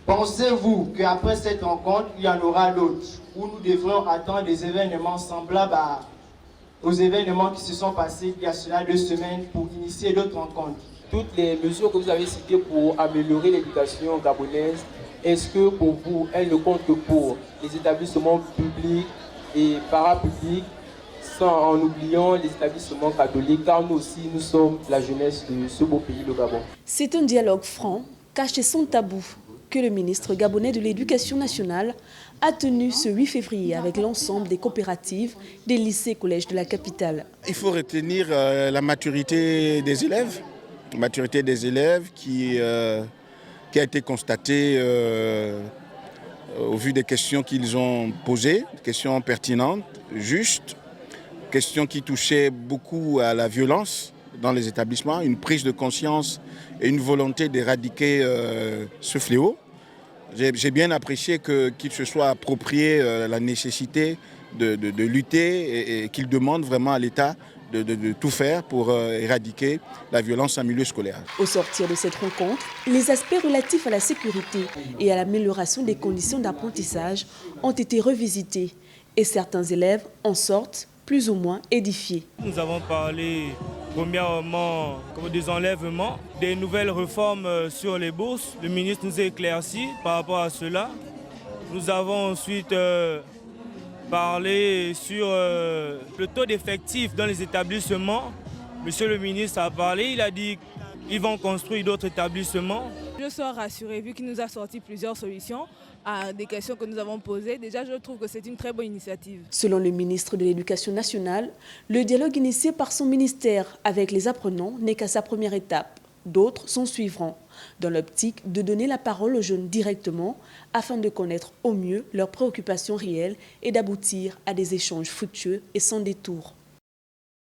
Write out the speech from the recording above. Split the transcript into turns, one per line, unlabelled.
Pensez-vous qu'après cette rencontre, il y en aura d'autres, où nous devrions attendre des événements semblables aux événements qui se sont passés il y a cela 2 semaines pour initier d'autres rencontres?
Toutes les mesures que vous avez citées pour améliorer l'éducation gabonaise, est-ce que pour vous, elles ne comptent que pour les établissements publics et parapublics, sans en oubliant les établissements catholiques, car nous aussi, nous sommes la jeunesse de ce beau pays, le Gabon?
C'est un dialogue franc, caché sans tabou, que le ministre gabonais de l'Éducation nationale a tenu ce 8 février avec l'ensemble des coopératives des lycées et collèges de la capitale.
Il faut retenir la maturité des élèves. Maturité des élèves qui a été constatée au vu des questions qu'ils ont posées, questions pertinentes, justes, questions qui touchaient beaucoup à la violence dans les établissements, une prise de conscience et une volonté d'éradiquer ce fléau. J'ai bien apprécié qu'il se soit approprié la nécessité de lutter et qu'il demande vraiment à l'État de tout faire pour éradiquer la violence en milieu scolaire.
Au sortir de cette rencontre, les aspects relatifs à la sécurité et à l'amélioration des conditions d'apprentissage ont été revisités et certains élèves en sortent plus ou moins édifiés.
Nous avons parlé premièrement des enlèvements, des nouvelles réformes sur les bourses. Le ministre nous a éclairci par rapport à cela. Nous avons ensuite parler sur le taux d'effectifs dans les établissements. Monsieur le ministre a parlé, il a dit qu'ils vont construire d'autres établissements.
Je suis rassurée vu qu'il nous a sorti plusieurs solutions à des questions que nous avons posées. Déjà, je trouve que c'est une très bonne initiative.
Selon le ministre de l'Éducation nationale, le dialogue initié par son ministère avec les apprenants n'est qu'à sa première étape. D'autres s'en suivront, dans l'optique de donner la parole aux jeunes directement afin de connaître au mieux leurs préoccupations réelles et d'aboutir à des échanges fructueux et sans détour.